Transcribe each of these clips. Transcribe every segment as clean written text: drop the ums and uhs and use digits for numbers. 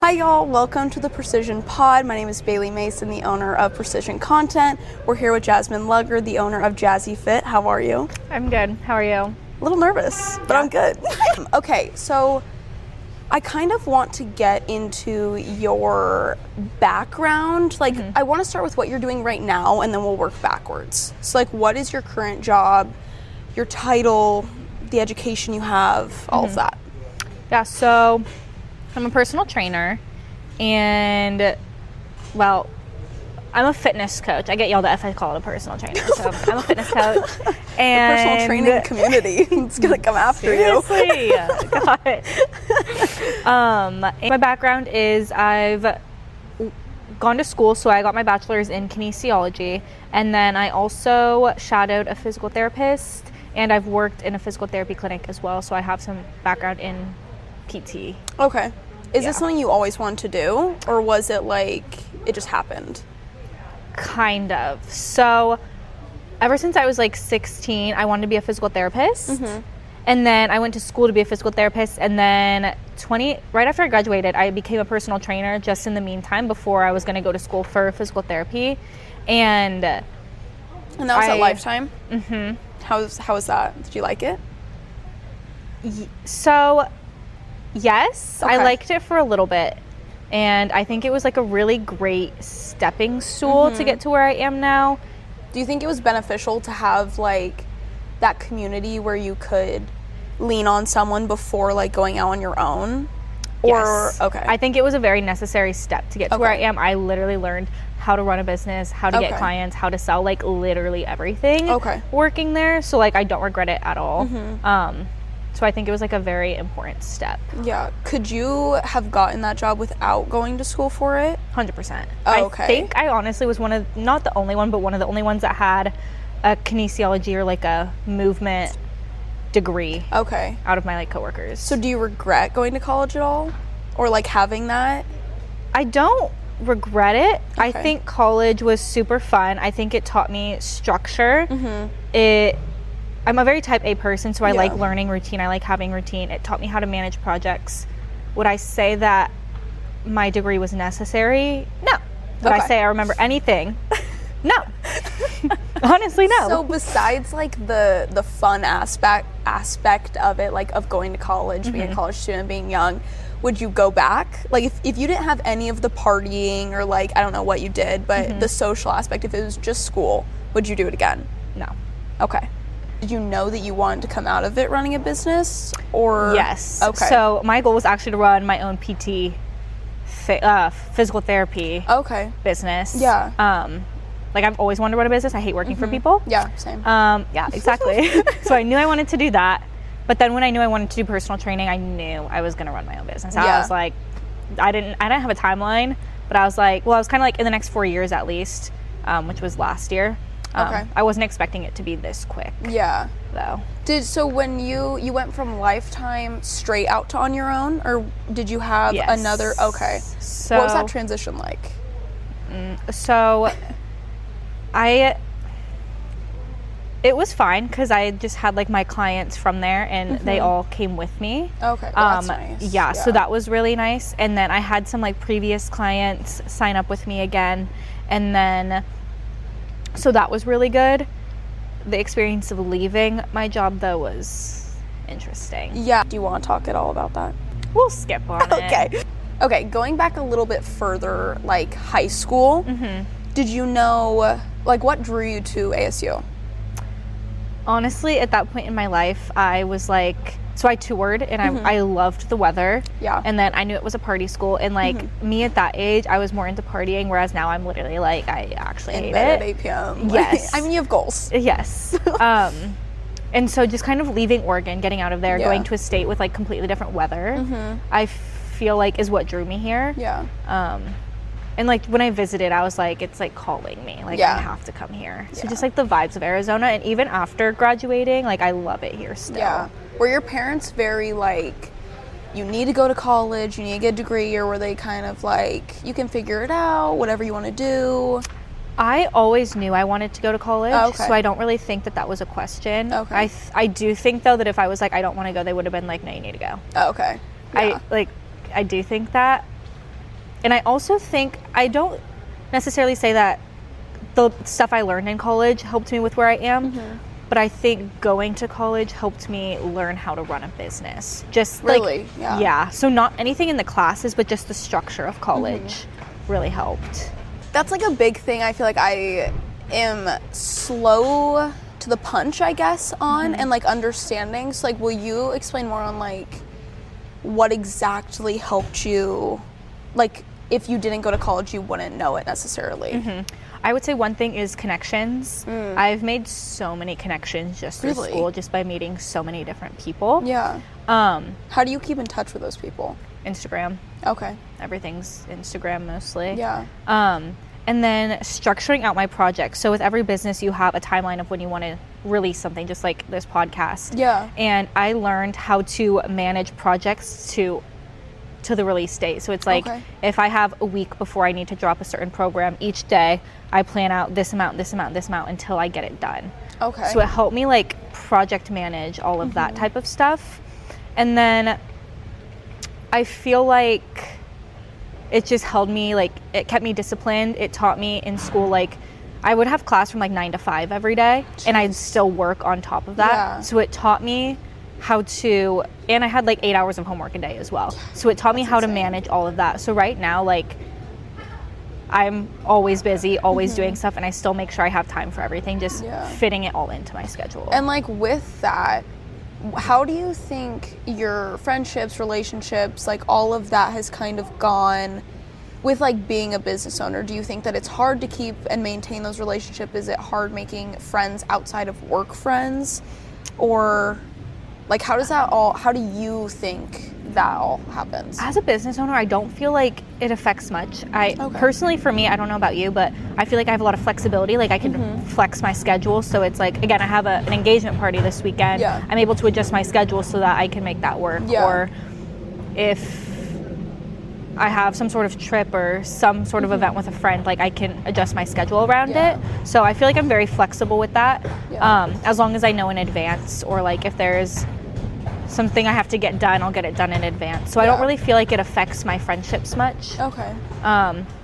Hi y'all, welcome to the Precision Pod. My name is Bailey Mason, the owner of Precision Content. We're here with Jasmine Lugger, the owner of Jazzy Fit. How are you? I'm good. How are you? A little nervous, but I'm good. Okay, so I kind of want to get into your background. I want to start with what you're doing right now, and then we'll work backwards. So what is your current job, your title, the education you have, all of that? Yeah, so I'm a personal trainer, and, well, I'm a fitness coach. I get yelled at if I call it a personal trainer, so I'm a fitness coach. And the personal training community is going to come after seriously? God. My background is I've gone to school, so I got my bachelor's in kinesiology, and then I also shadowed a physical therapist, and I've worked in a physical therapy clinic as well, so I have some background in PT. Okay. Is this something you always wanted to do, or was it it just happened? Kind of. So ever since I was 16, I wanted to be a physical therapist. And then I went to school to be a physical therapist, and then right after I graduated, I became a personal trainer just in the meantime before I was going to go to school for physical therapy. And that was at Lifetime? How was that? Did you like it? So yes, okay. I liked it for a little bit, and I think it was a really great stepping stool to get to where I am now. Do you think it was beneficial to have that community where you could lean on someone before going out on your own? Yes. Okay. I think it was a very necessary step to get to where I am. I literally learned how to run a business, how to get clients, how to sell, literally everything working there. So I don't regret it at all. So I think it was a very important step. Yeah. Could you have gotten that job without going to school for it? 100%. Oh, okay. I think I honestly was not the only one, but one of the only ones that had a kinesiology or a movement degree out of my coworkers. So do you regret going to college at all? Or having that? I don't regret it. I think college was super fun. I think it taught me structure. I'm a very type A person, so I like learning routine. I like having routine. It taught me how to manage projects. Would I say that my degree was necessary? No. Would I say I remember anything? No. Honestly, no. So besides the fun aspect of it, of going to college, being a college student, being young, would you go back? If you didn't have any of the partying or I don't know what you did, but the social aspect, if it was just school, would you do it again? No. Okay. Did you know that you wanted to come out of it running a business, or? Yes. Okay. So my goal was actually to run my own PT, physical therapy business. Yeah. I've always wanted to run a business. I hate working for people. Yeah, same. Yeah, exactly. So I knew I wanted to do that. But then when I knew I wanted to do personal training, I knew I was going to run my own business. I was I didn't have a timeline, but I was I was kind of in the next 4 years at least, which was last year. I wasn't expecting it to be this quick. Yeah. Though. So when you went from Lifetime straight out to on your own, or did you have another? Okay. So what was that transition like? So it was fine because I just had my clients from there, and they all came with me. Okay. Well, that's nice. Yeah, so that was really nice. And then I had some previous clients sign up with me again, and then so that was really good. The experience of leaving my job though was interesting. Yeah. Do you want to talk at all about that? We'll skip on it. Okay, going back a little bit further, high school, did you know, what drew you to ASU? Honestly, at that point in my life, I was so I toured, and I loved the weather. Yeah. And then I knew it was a party school, and me at that age, I was more into partying, whereas now I'm literally I actually hate it. At 8 p.m. Yes. I mean, you have goals. Yes. And so just kind of leaving Oregon, getting out of there, going to a state with completely different weather, I feel is what drew me here. Yeah. And when I visited, I was it's calling me. I have to come here. So just the vibes of Arizona, and even after graduating, I love it here still. Yeah. Were your parents very you need to go to college, you need to get a degree, or were they kind of you can figure it out, whatever you want to do? I always knew I wanted to go to college, so I don't really think that was a question. Okay. I do think though that if I was I don't want to go, they would have been no, you need to go. Okay. Yeah. I do think that. And I also think, I don't necessarily say that the stuff I learned in college helped me with where I am, but I think going to college helped me learn how to run a business. Just really? Yeah. So not anything in the classes, but just the structure of college really helped. That's like a big thing. I feel like I am slow to the punch, I guess, on and like understanding. So like, will you explain more on like what exactly helped you? Like, if you didn't go to college, you wouldn't know it necessarily. I would say one thing is connections. I've made so many connections just through school, just by meeting so many different people. Yeah. How do you keep in touch with those people? Instagram. Okay. Everything's Instagram mostly. Yeah. And then structuring out my projects. So with every business, you have a timeline of when you want to release something, just like this podcast. Yeah. And I learned how to manage projects to the release date. So it's like, if I have a week before I need to drop a certain program, each day I plan out this amount until I get it done. Okay. So it helped me like project manage all of that type of stuff. And then I feel like it just held me, like, it kept me disciplined. It taught me in school, like, I would have class from like 9 to 5 every day, and I'd still work on top of that. Yeah. So it taught me how to, and I had like 8 hours of homework a day as well. So it taught me how to manage all of that. So right now, like, I'm always busy, always doing stuff, and I still make sure I have time for everything, just fitting it all into my schedule. And like with that, how do you think your friendships, relationships, like all of that has kind of gone with like being a business owner? Do you think that it's hard to keep and maintain those relationships? Is it hard making friends outside of work friends? Or like how do you think that all happens? As a business owner, I don't feel like it affects much. Personally, for me, I don't know about you, but I feel like I have a lot of flexibility. Like I can flex my schedule. So it's like, again, I have an engagement party this weekend. Yeah. I'm able to adjust my schedule so that I can make that work. Yeah. Or if I have some sort of trip or some sort of event with a friend, like I can adjust my schedule around it. So I feel like I'm very flexible with that. As long as I know in advance, or like if there's something I have to get done, I'll get it done in advance. So I don't really feel like it affects my friendships much. Okay.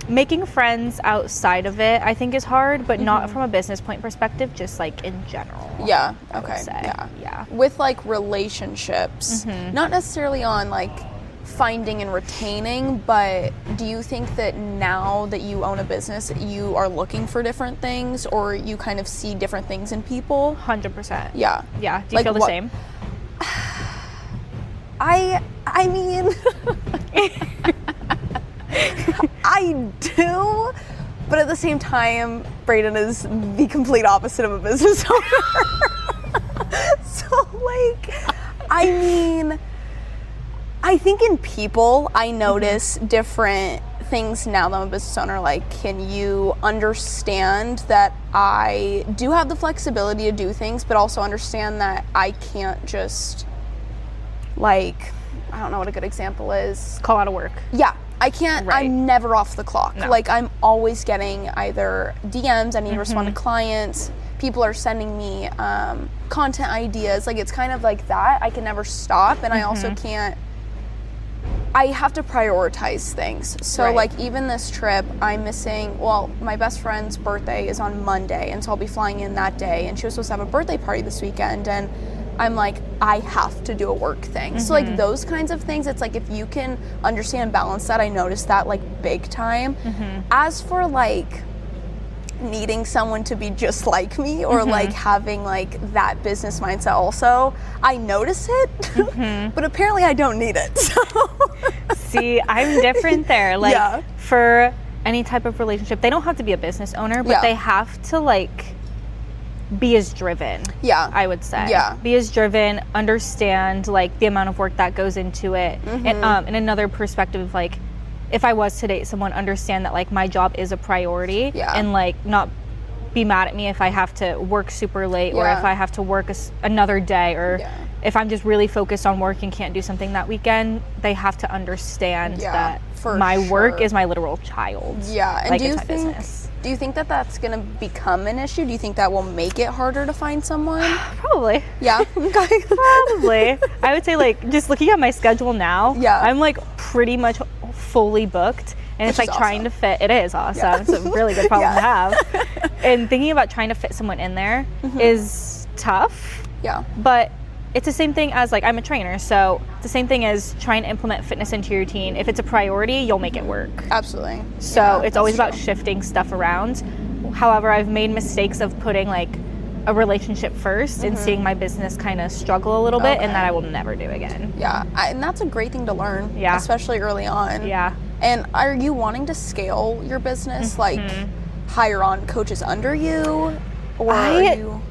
Making friends outside of it, I think, is hard, but not from a business point perspective, just like in general. Yeah. I would Okay. say. Yeah. With like relationships, not necessarily on like finding and retaining, but do you think that now that you own a business, you are looking for different things, or you kind of see different things in people? 100%. Yeah. Yeah. Do you Like feel the same? I mean, I do, but at the same time, Brayden is the complete opposite of a business owner. So, like, I mean, I think in people, I notice different things now that I'm a business owner. Like, can you understand that I do have the flexibility to do things, but also understand that I can't just, like, I don't know what a good example is. Call out of work. Yeah, I can't, Right. I'm never off the clock. No. Like, I'm always getting either DMs, I need to respond to clients, people are sending me content ideas. Like, it's kind of like that. I can never stop, and I also can't, I have to prioritize things. So, Right. like, even this trip, I'm missing, well, my best friend's birthday is on Monday, and so I'll be flying in that day, and she was supposed to have a birthday party this weekend, and I'm like, I have to do a work thing. So, like, those kinds of things, it's like, if you can understand and balance that, I noticed that, like, big time. As for, like, needing someone to be just like me, or like having like that business mindset also, I notice it, but apparently I don't need it. So. See, I'm different there. Like, Yeah. for any type of relationship, they don't have to be a business owner, but Yeah. they have to, like, be as driven. Yeah. I would say. Yeah. Be as driven, understand, like, the amount of work that goes into it. And in another perspective, like, if I was to date someone, understand that, like, my job is a priority. Yeah. And, like, not be mad at me if I have to work super late, or Yeah. if I have to work another day, or Yeah. if I'm just really focused on work and can't do something that weekend. They have to understand Yeah, that for my work sure. is my literal child. Yeah, and like, do you it's my think business. do you think that that's gonna become an issue? Do you think that will make it harder to find someone? Probably. Yeah. Okay. Probably. I would say, like, just looking at my schedule now, Yeah. I'm like pretty much fully booked, And it's Which like is trying to fit. It is awesome. Yeah. It's a really good problem to have. And thinking about trying to fit someone in there is tough. Yeah. But it's the same thing as, like, I'm a trainer, so it's the same thing as trying to implement fitness into your routine. If it's a priority, you'll make it work. Absolutely. So Yeah, it's always about true. shifting stuff around. However, I've made mistakes of putting, like, a relationship first and seeing my business kind of struggle a little bit, and that I will never do again. Yeah, and that's a great thing to learn, Yeah. especially early on. Yeah. And are you wanting to scale your business, like hire on coaches under you, or are you...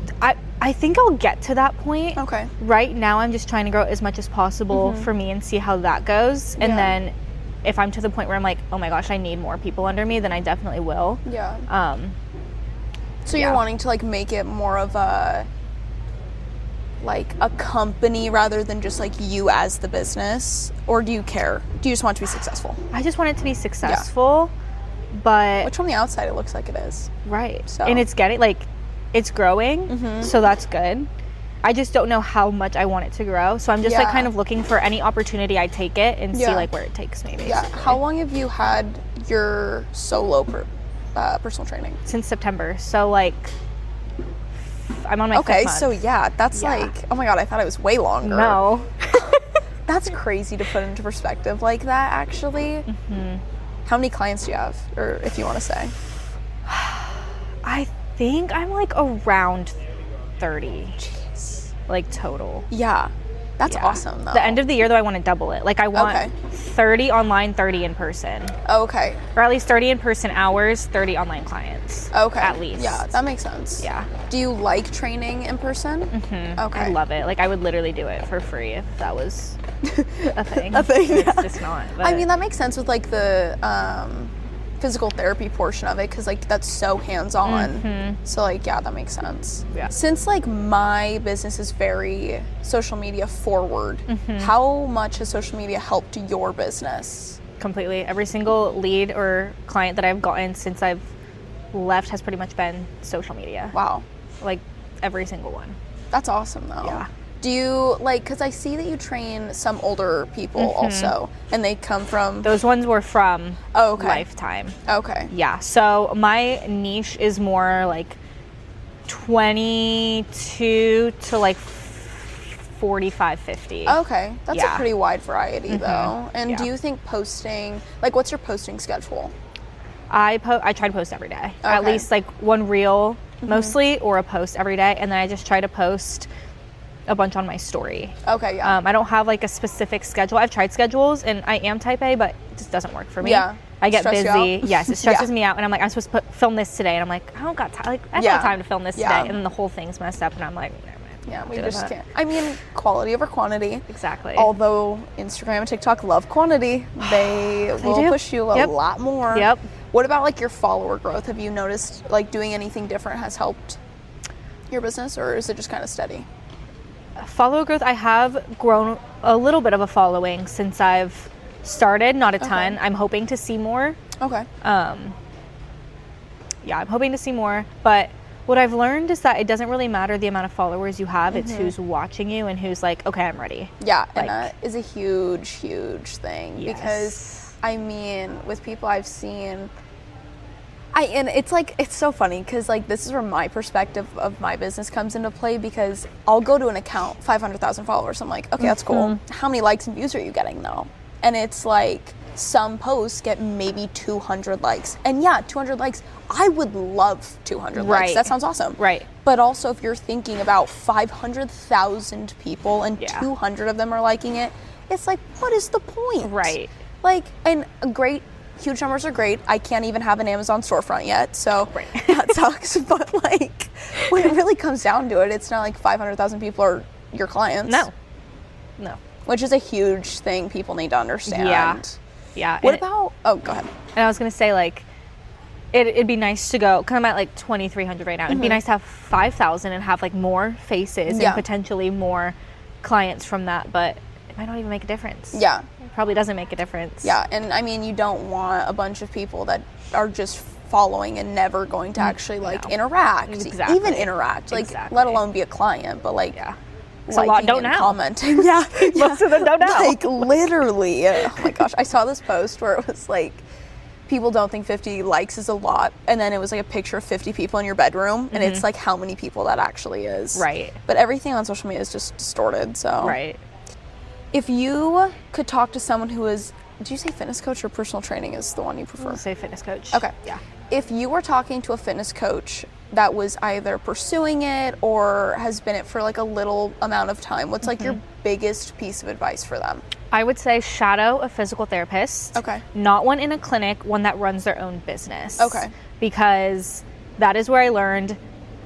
I think I'll get to that point. Okay. Right now, I'm just trying to grow as much as possible for me and see how that goes. And then if I'm to the point where I'm like, oh my gosh, I need more people under me, then I definitely will. Yeah. So you're wanting to, like, make it more of a, like, a company rather than just, like, you as the business? Or do you care? Do you just want it to be successful? I just want it to be successful, but... Which from the outside, it looks like it is. Right. So. And it's getting, like, it's growing, so that's good. I just don't know how much I want it to grow. So I'm just, like, kind of looking for any opportunity I take it and see, like, where it takes me, basically. Yeah. How long have you had your solo personal training? Since September. So, like, I'm on my Okay, fifth month. so yeah, that's like, oh my God, I thought it was way longer. No. That's crazy to put into perspective like that, actually. How many clients do you have, or if you want to say? I think I'm, like, around 30. Jeez. Like, total. Yeah. That's Yeah. awesome, though. The end of the year, though, I want to double it. Like, I want Okay. 30 online, 30 in person. Okay. Or at least 30 in-person hours, 30 online clients. Okay. At least. Yeah, that makes sense. Yeah. Do you like training in person? Okay. I love it. Like, I would literally do it for free if that was a thing. A thing, It's yeah. just not. I mean, that makes sense with, like, the physical therapy portion of it, because, like, that's so hands-on. So, like, yeah, that makes sense. Yeah. Since, like, my business is very social media forward, how much has social media helped your business? Completely. Every single lead or client that I've gotten since I've left has pretty much been social media. Wow. Like, every single one. That's awesome, though. Yeah. Do you, like, because I see that you train some older people also, and they come from... Those ones were from okay. Lifetime. Okay. Yeah. So my niche is more like 22 to like 45, 50. Okay. That's a Yeah. pretty wide variety, though. And do Yeah. you think posting, like, what's your posting schedule? I try to post every day. At Okay. least like one reel mostly, or a post every day. And then I just try to post a bunch on my story. Okay, yeah. I don't have like a specific schedule. I've tried schedules and I am type A, but it just doesn't work for me. Yeah. I get Stress you busy. out? Yes, it stresses Yeah. me out, and I'm like, I'm supposed to film this today, and I'm like, I don't got time. Like, I have Yeah. no time to film this Yeah. today, and then the whole thing's messed up, and I'm like, never mind. Yeah, we Doing just that. can't. I mean, quality over quantity. Exactly. Although Instagram and TikTok love quantity, they will do. push you a Yep. lot more. Yep. What about, like, your follower growth? Have you noticed, like, doing anything different has helped your business, or is it just kind of steady? Follow growth, I have grown a little bit of a following since I've started, not a ton. I'm hoping to see more. Okay. Yeah, I'm hoping to see more, but what I've learned is that it doesn't really matter the amount of followers you have, it's who's watching you and who's like, okay, I'm ready. Yeah, Like- and that is a huge, huge thing because, I mean, with people I've seen, and it's like, it's so funny because, like, this is where my perspective of my business comes into play, because I'll go to an account, 500,000 followers. I'm like, okay, that's cool. How many likes and views are you getting, though? And it's like, some posts get maybe 200 likes. And yeah, 200 likes, I would love 200 likes. Right. That sounds awesome. Right. But also, if you're thinking about 500,000 people and Yeah. 200 of them are liking it, it's like, what is the point? Right. Like, and huge numbers are great. I can't even have an Amazon storefront yet, so that sucks. But, like, when it really comes down to it, it's not like 500,000 people are your clients. No. Which is a huge thing people need to understand. Yeah. What and, about, oh, go ahead. and I was going to say, like, it'd be nice to go, because I'm at like 2,300 right now. It'd be nice to have 5,000 and have like more faces Yeah. and potentially more clients from that, but it might not even make a difference. Yeah. It probably doesn't make a difference. Yeah, and I mean, you don't want a bunch of people that are just following and never going to actually, like, No. interact. Exactly. Even interact, like, Exactly. let alone be a client, but, like, Yeah. So a lot liking don't and now. commenting. Yeah. Most of them don't know. Like, literally. Oh my gosh, I saw this post where it was like, people don't think 50 likes is a lot, and then it was like a picture of 50 people in your bedroom, and it's like how many people that actually is. Right. But everything on social media is just distorted, so. Right. If you could talk to someone who is, do you say fitness coach or personal training is the one you prefer? I'll say fitness coach. Okay. Yeah. If you were talking to a fitness coach that was either pursuing it or has been it for like a little amount of time, what's like your biggest piece of advice for them? I would say shadow a physical therapist. Okay. Not one in a clinic, one that runs their own business. Okay. Because that is where I learned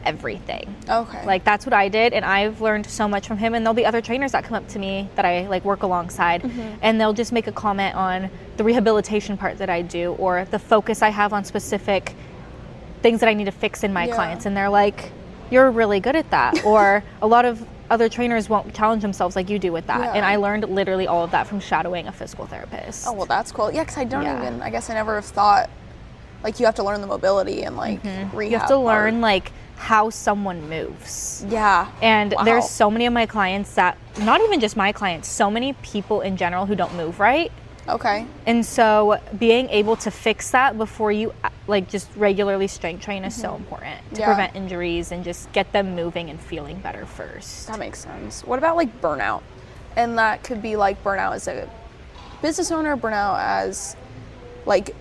everything. Okay. Like, that's what I did, and I've learned so much from him. And there'll be other trainers that come up to me that I like work alongside, and they'll just make a comment on the rehabilitation part that I do, or the focus I have on specific things that I need to fix in my clients, and they're like, you're really good at that. Or a lot of other trainers won't challenge themselves like you do with that. And I learned literally all of that from shadowing a physical therapist. Oh, well, that's cool. Yeah, because I don't even, I guess I never have thought, like, you have to learn the mobility and, like, rehab. You have to learn, like, how someone moves. Yeah. And there's so many of my clients that, not even just my clients, so many people in general who don't move right. Okay. And so being able to fix that before you like just regularly strength train is so important to prevent injuries and just get them moving and feeling better first. That makes sense. What about like burnout? And that could be like burnout as a business owner, burnout as like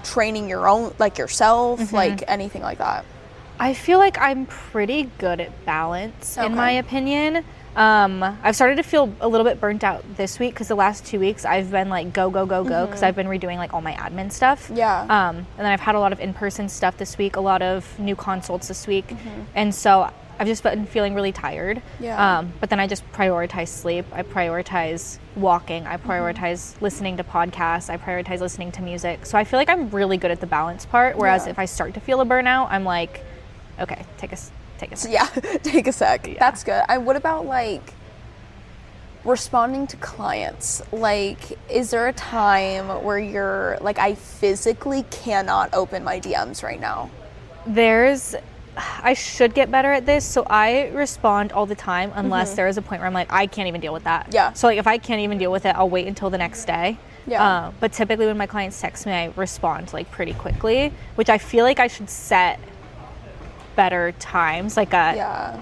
training your own, like yourself, like anything like that. I feel like I'm pretty good at balance, in my opinion. I've started to feel a little bit burnt out this week because the last 2 weeks I've been like go because I've been redoing like all my admin stuff. Yeah. And then I've had a lot of in-person stuff this week, a lot of new consults this week, and so I've just been feeling really tired. Yeah. But then I just prioritize sleep. I prioritize walking. I prioritize listening to podcasts. I prioritize listening to music. So I feel like I'm really good at the balance part. Whereas if I start to feel a burnout, I'm like, okay, take a sec. Yeah, take a sec. Yeah. That's good. What about like responding to clients? Like, is there a time where you're like, I physically cannot open my DMs right now? I should get better at this. So I respond all the time unless there is a point where I'm like, I can't even deal with that. Yeah. So like if I can't even deal with it, I'll wait until the next day. Yeah. But typically when my clients text me, I respond like pretty quickly, which I feel like I should set better times, like a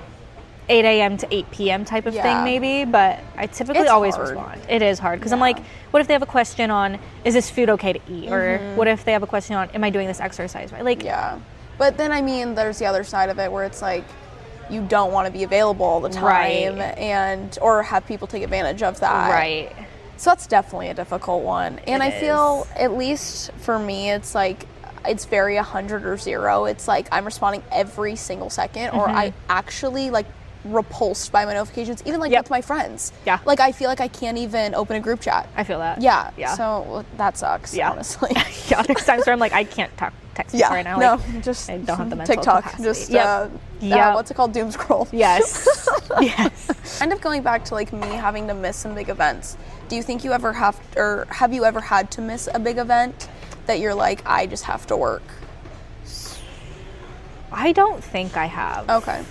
8 a.m. to 8 p.m. type of thing maybe, but I typically always respond. It is hard because I'm like, what if they have a question on, is this food okay to eat? Or what if they have a question on, am I doing this exercise right? Like, but then I mean, there's the other side of it where it's like, you don't want to be available all the time and or have people take advantage of that. Right. So that's definitely a difficult one. And I feel, at least for me, it's like, it's very 100 or 0. It's like I'm responding every single second, or I actually like repulsed by my notifications, even like with my friends. Yeah. Like I feel like I can't even open a group chat. I feel that. Yeah. So that sucks, honestly. There's times where I'm like, I can't text you right now. Like, no, just I don't have the mental TikTok. capacity. Just what's it called? Doom scroll. Yes. Yes. Kind of going back to like me having to miss some big events. Do you think you ever have you ever had to miss a big event that you're like, I just have to work? I don't think I have. Okay.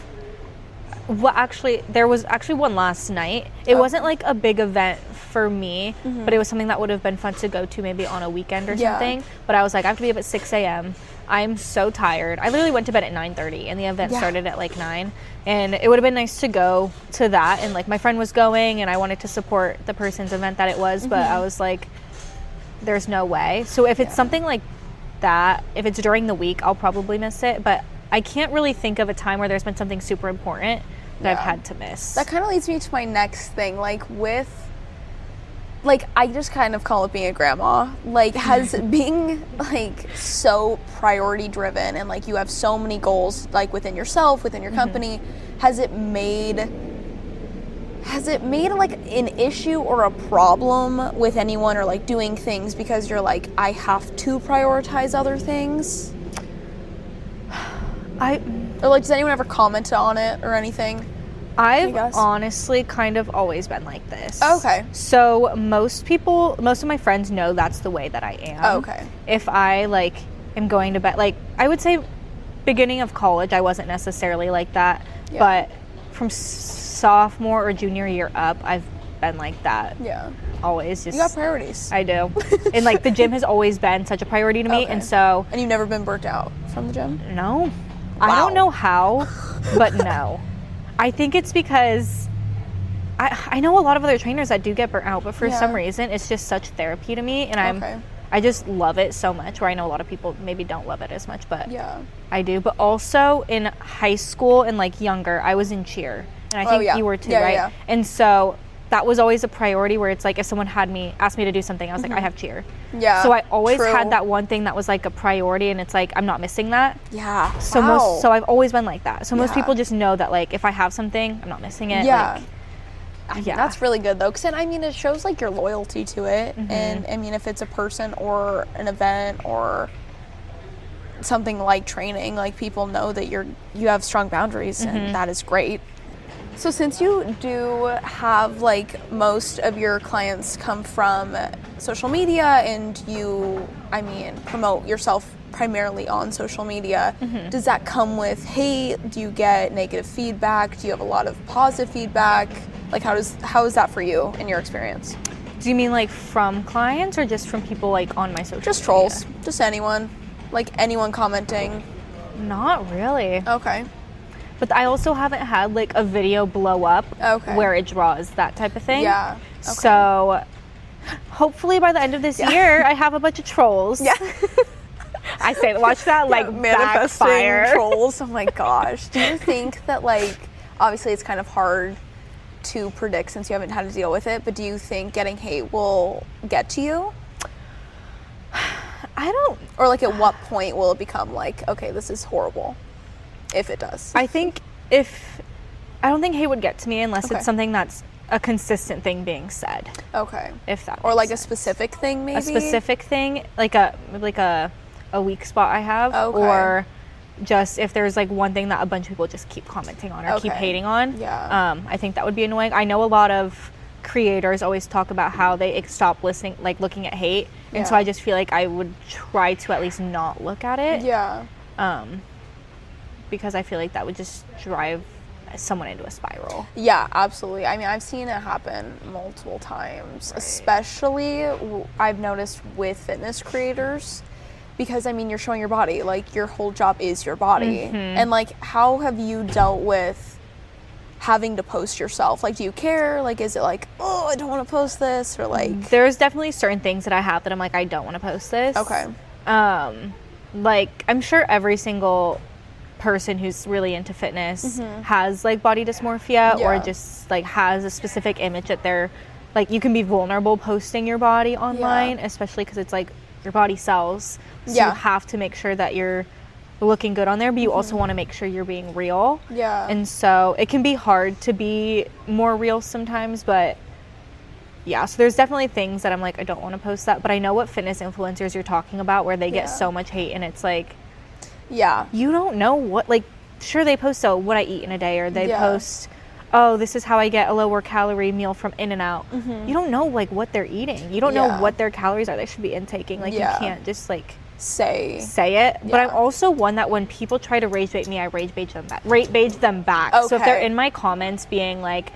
Well, actually, there was actually one last night. It wasn't like a big event for me, but it was something that would have been fun to go to maybe on a weekend or something. But I was like, I have to be up at 6 a.m. I'm so tired. I literally went to bed at 9:30 and the event started at like 9. And it would have been nice to go to that. And like my friend was going and I wanted to support the person's event that it was, but I was like, there's no way. So if it's something like that, if it's during the week, I'll probably miss it. But I can't really think of a time where there's been something super important that I've had to miss. That kind of leads me to my next thing. Like I just kind of call it being a grandma. Like, has being like so priority driven and like you have so many goals like within yourself, within your company, has it made like an issue or a problem with anyone or like doing things because you're like, I have to prioritize other things? Or like, does anyone ever comment on it or anything? I've honestly kind of always been like this. Okay. So most of my friends know that's the way that I am. Okay. If I like am going to bed, like I would say beginning of college, I wasn't necessarily like that, but from sophomore or junior year up, I've been like that. Yeah. always just... You got priorities. I do. And like the gym has always been such a priority to me. Okay. And so... And you've never been burnt out from the gym? No. Wow. I don't know how, but no. I think it's because I know a lot of other trainers that do get burnt out, but for some reason it's just such therapy to me, and I just love it so much, where I know a lot of people maybe don't love it as much, but I do. But also in high school and like younger, I was in cheer, and I think you were too, right? Yeah. And so that was always a priority, where it's like if someone asked me to do something, I was like, I have cheer. Yeah. So I always had that one thing that was like a priority, and it's like I'm not missing that. Yeah. So so I've always been like that. So most people just know that like if I have something, I'm not missing it. Yeah. Like, I mean, that's really good though, because I mean it shows like your loyalty to it, and I mean if it's a person or an event or something like training, like people know that you have strong boundaries, and that is great. So since you do have like most of your clients come from social media, and you, I mean, promote yourself primarily on social media, does that come with hate? Do you get negative feedback? Do you have a lot of positive feedback? Like how is that for you in your experience? Do you mean like from clients or just from people like on my social media? Just trolls, just anyone, like anyone commenting. Not really. Okay. But I also haven't had like a video blow up where it draws that type of thing. Yeah. Okay. So hopefully by the end of this year, I have a bunch of trolls. Yeah. I say, watch that like manifesting backfire. Trolls. Oh my gosh. Do you think that like, obviously it's kind of hard to predict since you haven't had to deal with it, but do you think getting hate will get to you? I don't. Or like at what point will it become like, okay, this is horrible? If it does. I think I don't think hate would get to me unless it's something that's a consistent thing being said. Okay. If that or like sense. A specific thing maybe? A specific thing, like a weak spot I have, or just if there's like one thing that a bunch of people just keep commenting on or keep hating on. Yeah. I think that would be annoying. I know a lot of creators always talk about how they stop looking at hate, and so I just feel like I would try to at least not look at it. Yeah. Because I feel like that would just drive someone into a spiral. Yeah, absolutely. I mean, I've seen it happen multiple times, especially I've noticed with fitness creators, because I mean, you're showing your body, like your whole job is your body. And like, how have you dealt with having to post yourself? Like, do you care? Like, is it like, oh, I don't want to post this, or like? There's definitely certain things that I have that I'm like, I don't want to post this. Okay. Like, I'm sure every single person who's really into fitness has like body dysmorphia or just like has a specific image that they're like, you can be vulnerable posting your body online, especially because it's like your body sells, so you have to make sure that you're looking good on there, but you also want to make sure you're being real. And so it can be hard to be more real sometimes, but so there's definitely things that I'm like, I don't want to post that, but I know what fitness influencers you're talking about, where they get so much hate, and it's like, you don't know what, like, sure, they post what I eat in a day, or they post, oh, this is how I get a lower calorie meal from In-N-Out. You don't know like what they're eating. You don't know what their calories are they should be intaking. Like you can't just like say it. But I'm also one that when people try to rage bait me, I rage bait them back. So if they're in my comments being like,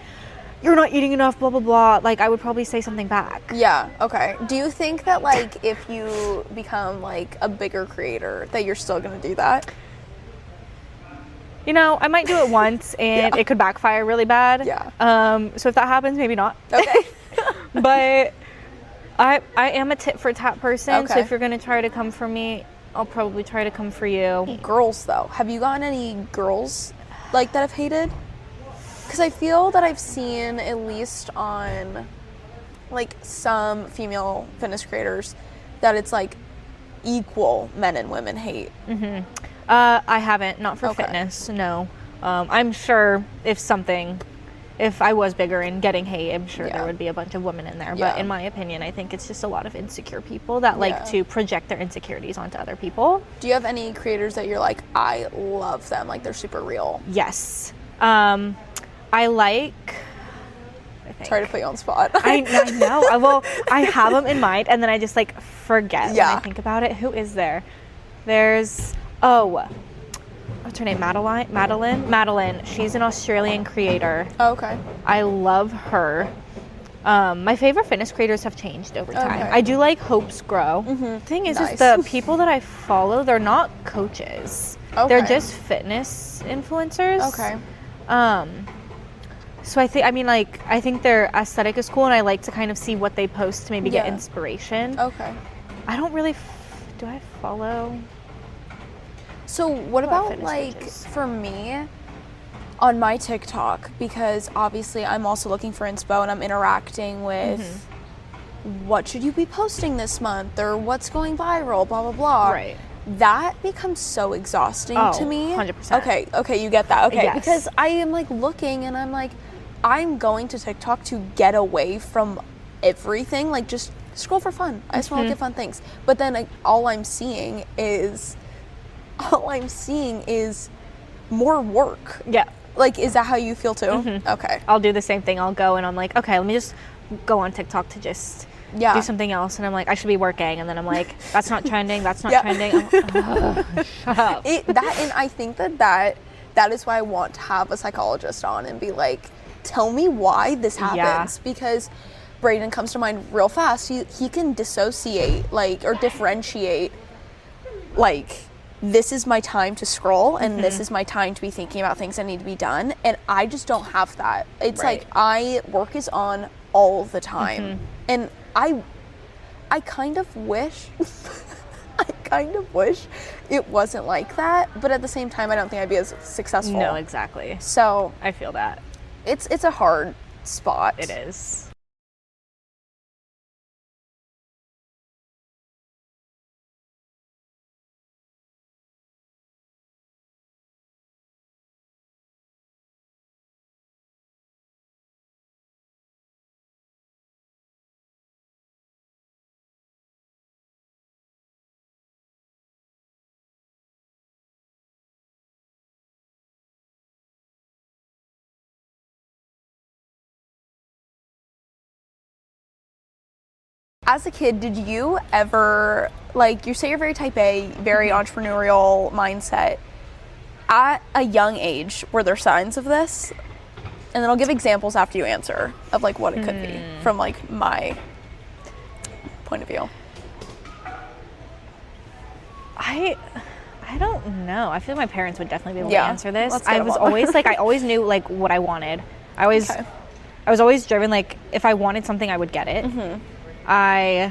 you're not eating enough, blah blah blah, like I would probably say something back. Do you think that like if you become like a bigger creator that you're still gonna do that? You know, I might do it once and it could backfire really bad. So if that happens, maybe not. But I am a tit for tat person, so if you're gonna try to come for me, I'll probably try to come for you. Girls though, have you gotten any girls like that have hated? Because I feel that I've seen, at least on like some female fitness creators, that it's like equal men and women hate. I haven't, not for fitness, no. I'm sure if I was bigger and getting hate, I'm sure there would be a bunch of women in there. But in my opinion, I think it's just a lot of insecure people that like to project their insecurities onto other people. Do you have any creators that you're like, I love them, like they're super real? Yes. I like... Sorry to put you on the spot. I know. Well, I have them in mind, and then I just like forget when I think about it. Who is there? There's what's her name? Madeline. She's an Australian creator. Oh, okay. I love her. My favorite fitness creators have changed over time. Okay. I do like Hope's Grow. The thing is the people that I follow, they're not coaches. Okay. They're just fitness influencers. Okay. So I think their aesthetic is cool, and I like to kind of see what they post to maybe get inspiration. Okay. I don't really, do I follow? So what about fitness like pages? for me on my TikTok, because obviously I'm also looking for inspo and I'm interacting with what should you be posting this month or what's going viral, blah blah blah. Right. That becomes so exhausting to me. 100%. Okay, you get that. Okay, Yes. because I am like looking and I'm like, I'm going to TikTok to get away from everything, like just scroll for fun. I just want to look at fun things. But then like, all I'm seeing is more work. Yeah. Like, is that how you feel too? Okay. I'll do the same thing. I'll go and I'm like, okay, let me just go on TikTok to just do something else. And I'm like, I should be working. And then I'm like, that's not trending. That's not trending. Shut up. And I think that is why I want to have a psychologist on and be like, tell me why this happens. Because Brayden comes to mind real fast. He can dissociate, like, or differentiate, like, this is my time to scroll and this is my time to be thinking about things that need to be done, and I just don't have that. It's like work is on all the time, and I kind of wish it wasn't like that, but at the same time I don't think I'd be as successful. No, exactly. So I feel that. it's a hard spot. It is. As a kid, did you ever, like, you say you're very type A, very entrepreneurial mindset. At a young age, were there signs of this? And then I'll give examples after you answer of, like, what it could be from, like, my point of view. I don't know. I feel like my parents would definitely be able to answer this. Let's get I them was on. always like, I always knew like what I wanted. I was always driven, like, if I wanted something, I would get it. And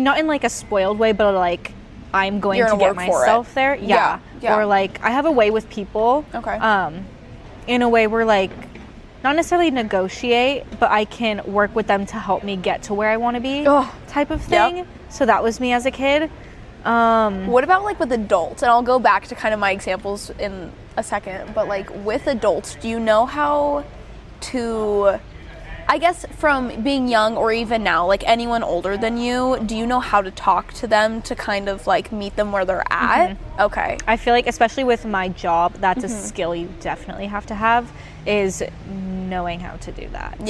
not in like a spoiled way, but like I'm going to get myself there. Yeah. Or like I have a way with people. In a way where like not necessarily negotiate, but I can work with them to help me get to where I want to be, type of thing. So that was me as a kid. What about like with adults? And I'll go back to kind of my examples in a second, but like with adults, do you know how to, I guess from being young or even now, like anyone older than you, do you know how to talk to them to kind of like meet them where they're at? Okay. I feel like especially with my job, that's a skill you definitely have to have, is knowing how to do that.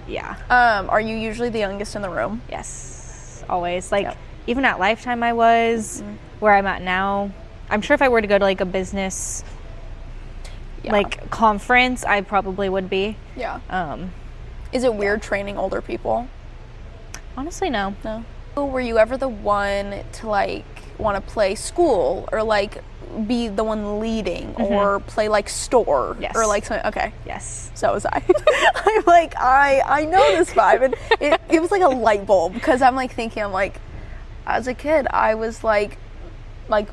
Yeah. Are you usually the youngest in the room? Yes. Always. Like even at Lifetime I was, where I'm at now. I'm sure if I were to go to like a business like conference, I probably would be. Is it weird training older people? Honestly, no. Were you ever the one to like want to play school or like be the one leading or play like store or like something? Okay. Yes. So was I. I'm like, I know this vibe, and it was like a light bulb, because I'm like thinking, I'm like, as a kid, I was like